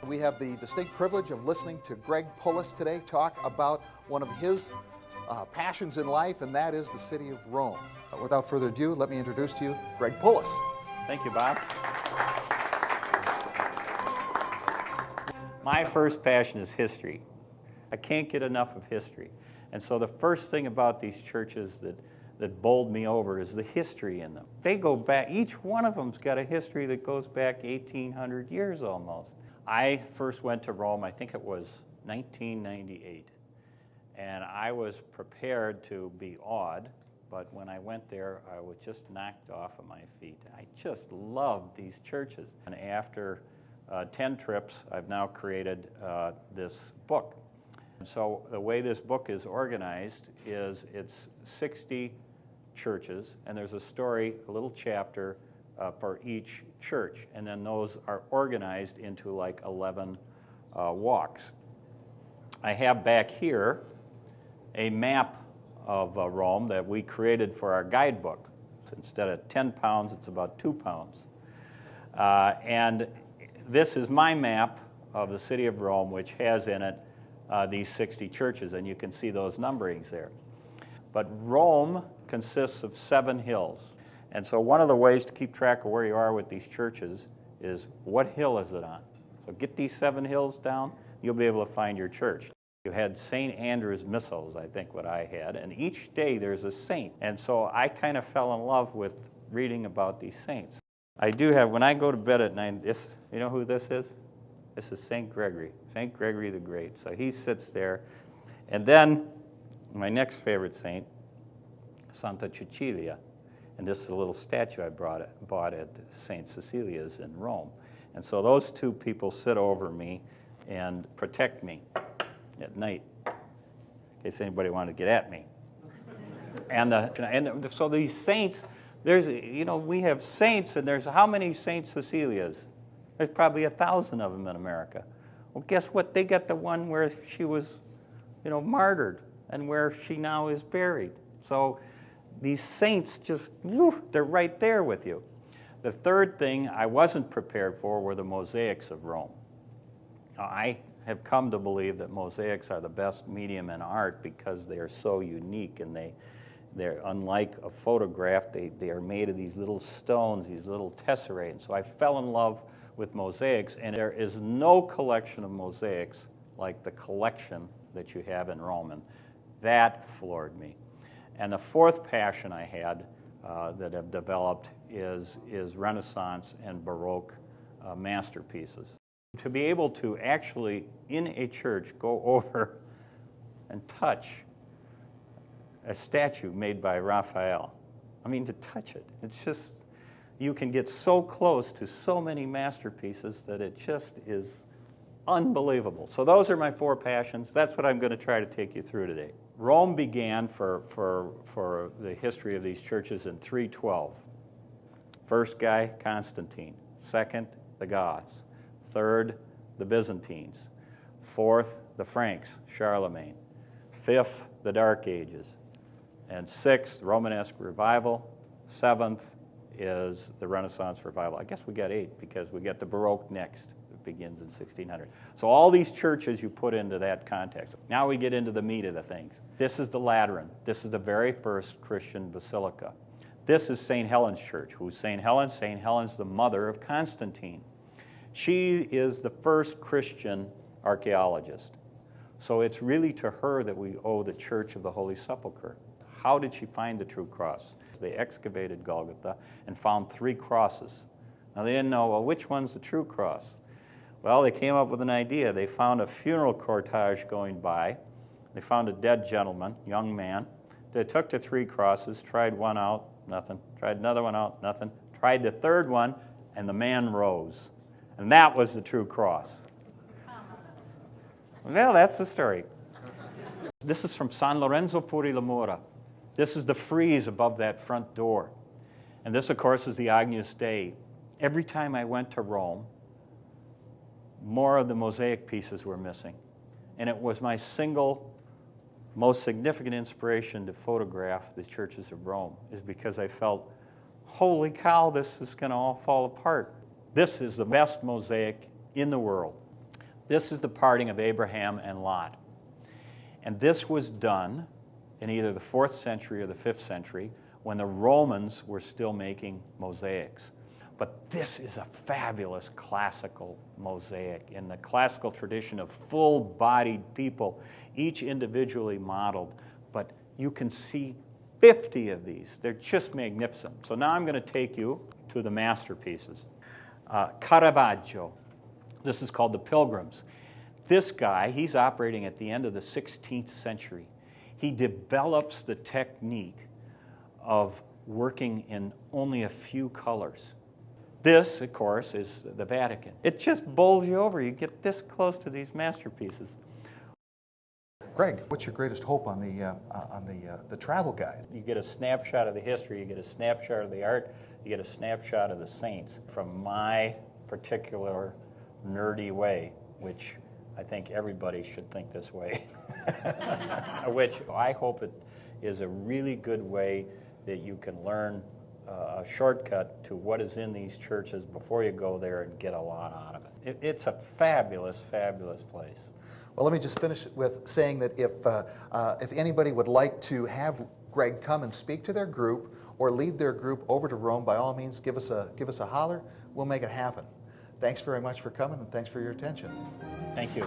We have the distinct privilege of listening to Greg Pullis today talk about one of his passions in life, and that is the city of Rome. Without further ado, let me introduce to you Greg Pullis. Thank you, Bob. My first passion is history. I can't get enough of history. And so the first thing about these churches that bowled me over is the history in them. They go back, each one of them's got a history that goes back 1,800 years almost. I first went to Rome, I think it was 1998. And I was prepared to be awed, but when I went there, I was just knocked off of my feet. I just loved these churches. And after 10 trips, I've now created this book. And so the way this book is organized is it's 60 churches, and there's a story, a little chapter for each church. And then those are organized into like 11 walks. I have back here a map of Rome that we created for our guidebook. So instead of 10 pounds, it's about 2 pounds. And this is my map of the city of Rome, which has in it these 60 churches, and you can see those numberings there. But Rome consists of 7 hills. And so one of the ways to keep track of where you are with these churches is what hill is it on? So get these 7 hills down, you'll be able to find your church. You had St. Andrew's Missals, I think what I had, and each day there's a saint. And so I kind of fell in love with reading about these saints. I do have, when I go to bed at night, this, you know who this is? This is St. Gregory, St. Gregory the Great. So he sits there. And then my next favorite saint, Santa Cecilia. And this is a little statue I bought at St. Cecilia's in Rome. And so those two people sit over me and protect me at night, in case anybody wanted to get at me. And so these saints, there's, you know, we have saints, and there's how many St. Cecilias? There's probably 1,000 of them in America. Well, guess what? They got the one where she was, you know, martyred and where she now is buried. So these saints just, they're right there with you. The third thing I wasn't prepared for were the mosaics of Rome. Now, I have come to believe that mosaics are the best medium in art because they are so unique, and they're unlike a photograph. They are made of these little stones, these little tesserae. And so I fell in love with mosaics, and there is no collection of mosaics like the collection that you have in Rome, and that floored me. And the fourth passion I had that have developed is Renaissance and Baroque masterpieces. To be able to actually, in a church, go over and touch a statue made by Raphael. I mean, to touch it. It's just, you can get so close to so many masterpieces that it just is unbelievable. So those are my 4 passions. That's what I'm going to try to take you through today. Rome began for the history of these churches in 312. First guy, Constantine. Second, the Goths. Third, the Byzantines. Fourth, the Franks, Charlemagne. Fifth, the Dark Ages. And sixth, Romanesque revival. Seventh is the Renaissance revival. I guess we got 8 because we got the Baroque next. It begins in 1600. So all these churches you put into that context. Now we get into the meat of the things. This is the Lateran. This is the very first Christian basilica. This is St. Helen's Church. Who's St. Helen? St. Helen's the mother of Constantine. She is the first Christian archaeologist. So it's really to her that we owe the Church of the Holy Sepulchre. How did she find the true cross? They excavated Golgotha and found 3 crosses. Now they didn't know, well, which one's the true cross? Well, they came up with an idea. They found a funeral cortege going by. They found a dead gentleman, young man. They took the 3 crosses, tried one out, nothing. Tried another one out, nothing. Tried the third one, and the man rose. And that was the true cross. Well, that's the story. This is from San Lorenzo fuori la Mura. This is the frieze above that front door. And this, of course, is the Agnus Dei. Every time I went to Rome, more of the mosaic pieces were missing. And it was my single most significant inspiration to photograph the churches of Rome, is because I felt, holy cow, this is going to all fall apart. This is the best mosaic in the world. This is the parting of Abraham and Lot. And this was done in either the 4th century or the 5th century when the Romans were still making mosaics. But this is a fabulous classical mosaic in the classical tradition of full-bodied people, each individually modeled. But you can see 50 of these. They're just magnificent. So now I'm going to take you to the masterpieces. Caravaggio. This is called the Pilgrims. This guy, he's operating at the end of the 16th century. He develops the technique of working in only a few colors. This, of course, is the Vatican. It just bowls you over. You get this close to these masterpieces. Greg, what's your greatest hope on the travel guide? You get a snapshot of the history, you get a snapshot of the art, you get a snapshot of the saints from my particular nerdy way, which I think everybody should think this way, which I hope it is a really good way that you can learn a shortcut to what is in these churches before you go there and get a lot out of it. It's a fabulous, fabulous place. Well, let me just finish with saying that if anybody would like to have Greg come and speak to their group or lead their group over to Rome, by all means, give us a holler. We'll make it happen. Thanks very much for coming, and thanks for your attention. Thank you.